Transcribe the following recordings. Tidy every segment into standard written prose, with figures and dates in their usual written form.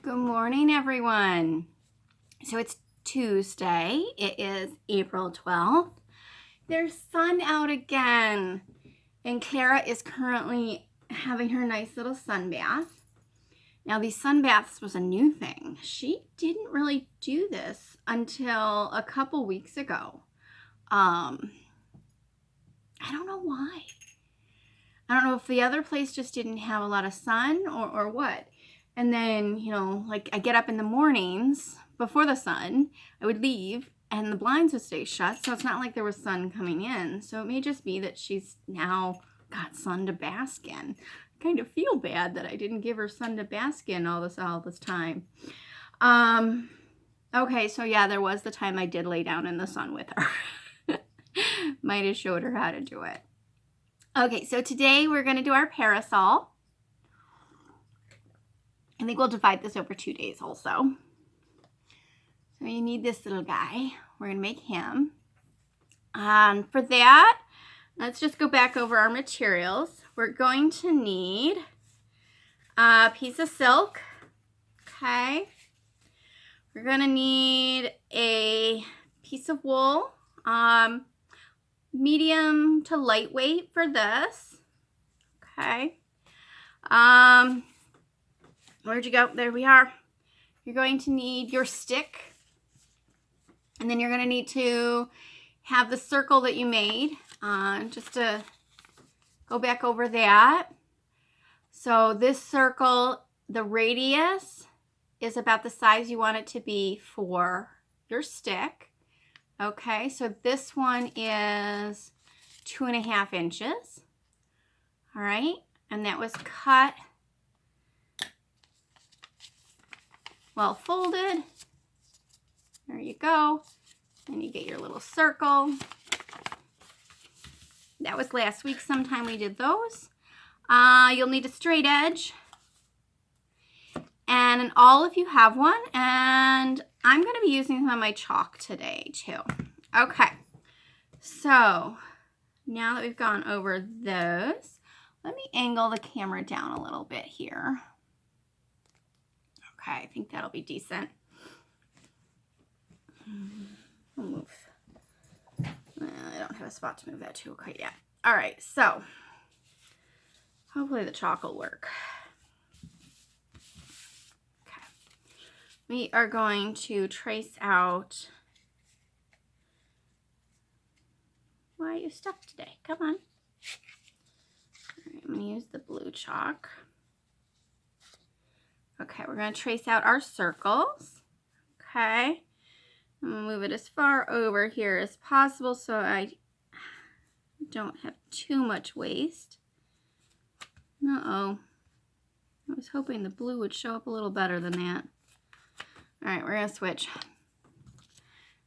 Good morning, everyone. So it's Tuesday. It is April 12th. There's sun out again. And Clara is currently having her nice little sun bath. Now, these sun baths was a new thing. She didn't really do this until a couple weeks ago. I don't know why. I don't know if the other place just didn't have a lot of sun or what. And then, like I get up in the mornings before the sun, I would leave and the blinds would stay shut. So it's not like there was sun coming in. So it may just be that she's now got sun to bask in. I kind of feel bad that I didn't give her sun to bask in all this time. Okay, so yeah, there was the time I did lay down in the sun with her. Might have showed her how to do it. Okay, so today we're going to do our parasol. I think we'll divide this over 2 days also. So you need this little guy. We're going to make him. For that, let's just go back over our materials. We're going to need a piece of silk. Okay. We're going to need a piece of wool. Medium to lightweight for this. Okay. Where'd you go? There we are. You're going to need your stick. And then you're going to need to have the circle that you made. Just to go back over that. So this circle, the radius is about the size you want it to be for your stick. Okay, so this one is 2.5 inches. All right, and that was cut, well folded. There you go. And you get your little circle. That was last week sometime we did those. You'll need a straight edge and an awl if you have one. And I'm going to be using some of my chalk today too. Okay, so now that we've gone over those, let me angle the camera down a little bit here. Okay, I think that'll be decent. We'll move. I don't have a spot to move that to quite yet. All right, so hopefully the chalk will work. Okay, we are going to trace out. Why are you stuck today? Come on. All right, I'm going to use the blue chalk. Okay, we're going to trace out our circles. Okay. I'm going to move it as far over here as possible so I don't have too much waste. Uh-oh. I was hoping the blue would show up a little better than that. All right, we're going to switch.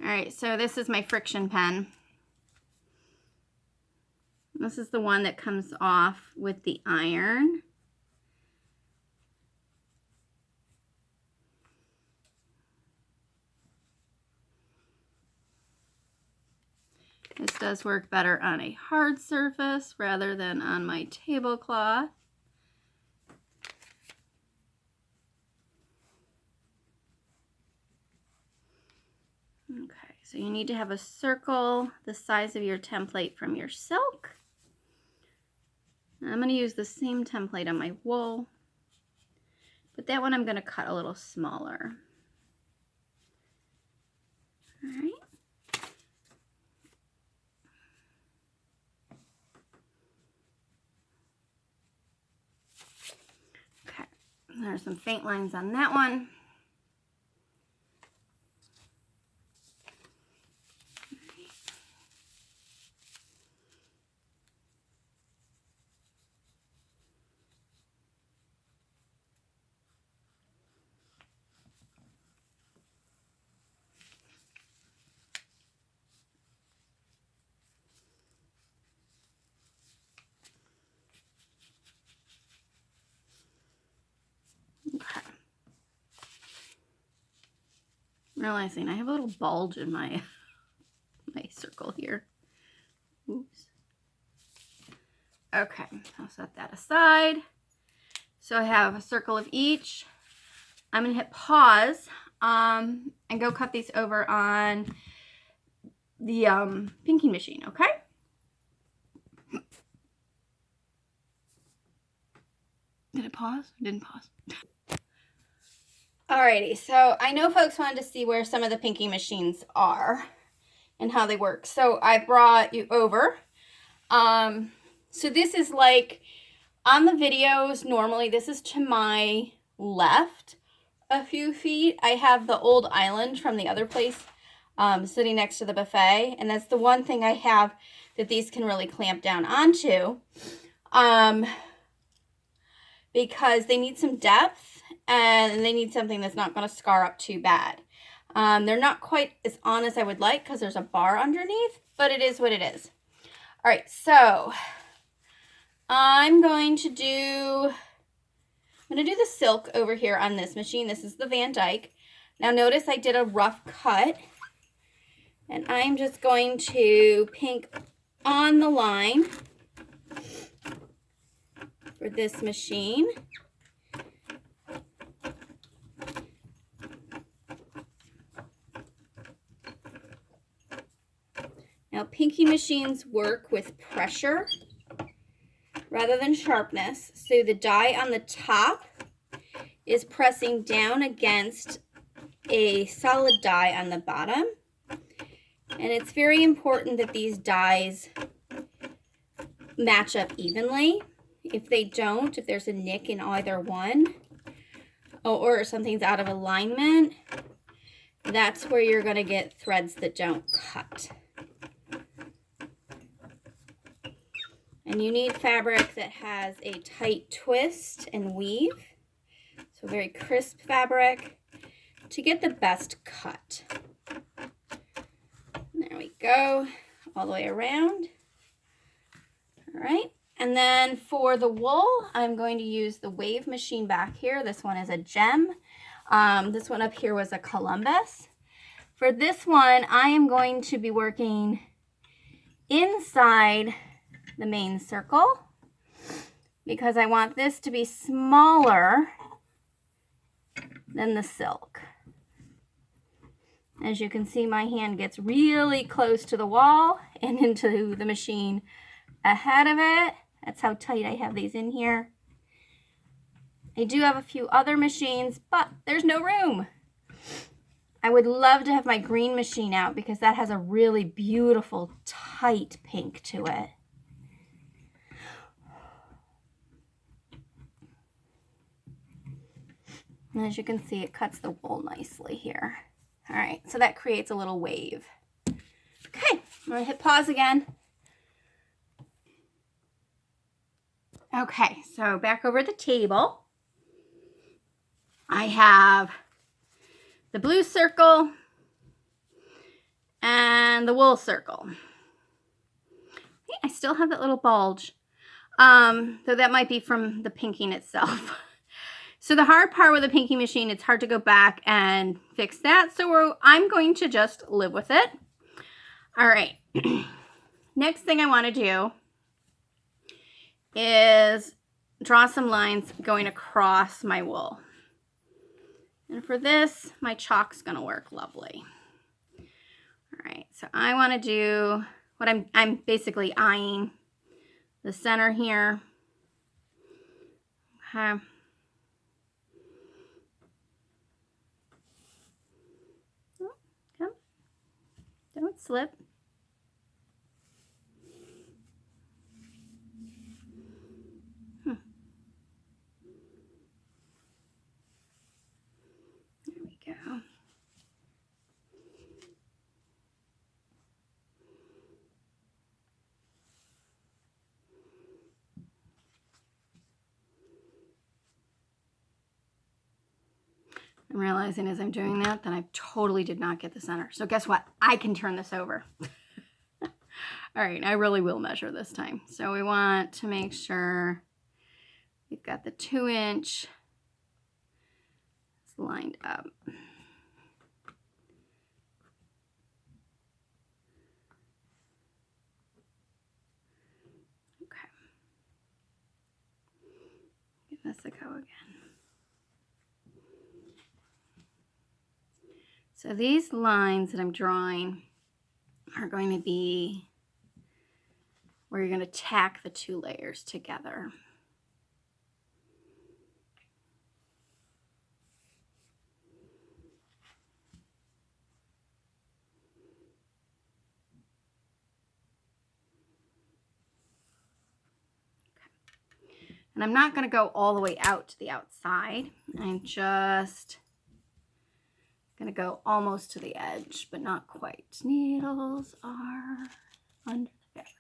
All right, so this is my friction pen. This is the one that comes off with the iron. This does work better on a hard surface rather than on my tablecloth. Okay, so you need to have a circle the size of your template from your silk. I'm going to use the same template on my wool, but that one I'm going to cut a little smaller. All right. Okay, there's some faint lines on that one. Okay. Realizing I have a little bulge in my circle here. Oops. Okay, I'll set that aside. So I have a circle of each. I'm going to hit pause and go cut these over on the pinking machine, okay? Did it pause? It didn't pause. Alrighty, so I know folks wanted to see where some of the pinking machines are and how they work. So I brought you over. So this is like on the videos, normally this is to my left a few feet. I have the old island from the other place sitting next to the buffet. And that's the one thing I have that these can really clamp down onto. Because they need some depth and they need something that's not going to scar up too bad. They're not quite as on as I would like because there's a bar underneath, but it is what it is. All right, so I'm going to do the silk over here on this machine. This is the Van Dyke. Now notice I did a rough cut, and I'm just going to pink on the line for this machine. Now, pinking machines work with pressure rather than sharpness. So the die on the top is pressing down against a solid die on the bottom. And it's very important that these dies match up evenly. If they don't, if there's a nick in either one, or something's out of alignment, that's where you're going to get threads that don't cut. And you need fabric that has a tight twist and weave, so very crisp fabric to get the best cut. There we go, all the way around. All right. And then for the wool, I'm going to use the wave machine back here. This one is a gem. This one up here was a Columbus. For this one, I am going to be working inside the main circle because I want this to be smaller than the silk. As you can see, my hand gets really close to the wall and into the machine ahead of it. That's how tight I have these in here. I do have a few other machines, but there's no room. I would love to have my green machine out because that has a really beautiful, tight pink to it. And as you can see, it cuts the wool nicely here. All right, so that creates a little wave. Okay, I'm gonna hit pause again. Okay, so back over the table, I have the blue circle and the wool circle. I still have that little bulge, though that might be from the pinking itself. So the hard part with the pinking machine, it's hard to go back and fix that. So I'm going to just live with it. All right. Next thing I want to do is draw some lines going across my wool. And for this, my chalk's going to work lovely. All right, so I want to do what I'm basically eyeing the center here. Okay. Come. Don't slip. There we go. I'm realizing as I'm doing that I totally did not get the center. So guess what? I can turn this over. All right, I really will measure this time. So we want to make sure we've got the 2-inch lined up. Okay. Give this a go again. So these lines that I'm drawing are going to be where you're going to tack the 2 layers together. And I'm not going to go all the way out to the outside. I'm just going to go almost to the edge, but not quite. Needles are under the fabric.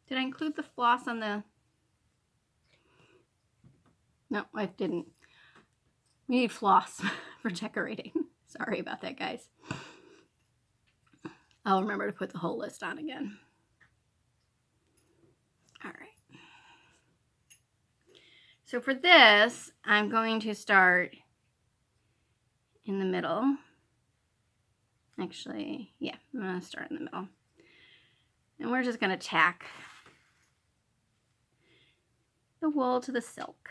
Did I include the floss on the... No, I didn't. We need floss for decorating. Sorry about that, guys. I'll remember to put the whole list on again. All right. So for this, I'm going to start in the middle. Actually, yeah, I'm going to start in the middle. And we're just going to tack the wool to the silk.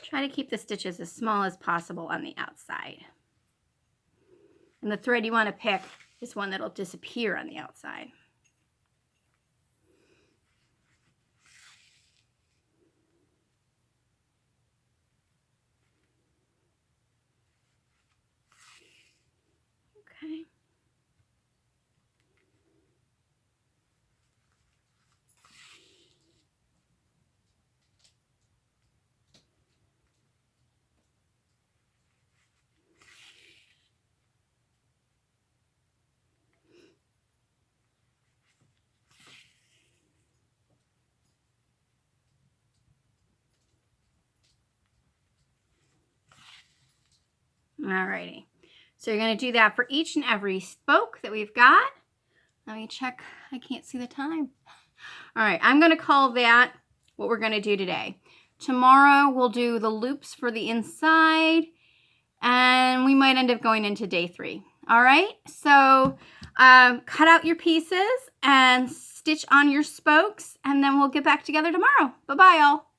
Try to keep the stitches as small as possible on the outside. And the thread you want to pick is one that'll disappear on the outside. Okay. Alrighty, so you're going to do that for each and every spoke that we've got. Let me check. I can't see the time. All right, I'm going to call that what we're going to do today. Tomorrow we'll do the loops for the inside, and we might end up going into day 3. All right, so cut out your pieces and stitch on your spokes, and then we'll get back together tomorrow. Bye-bye, y'all.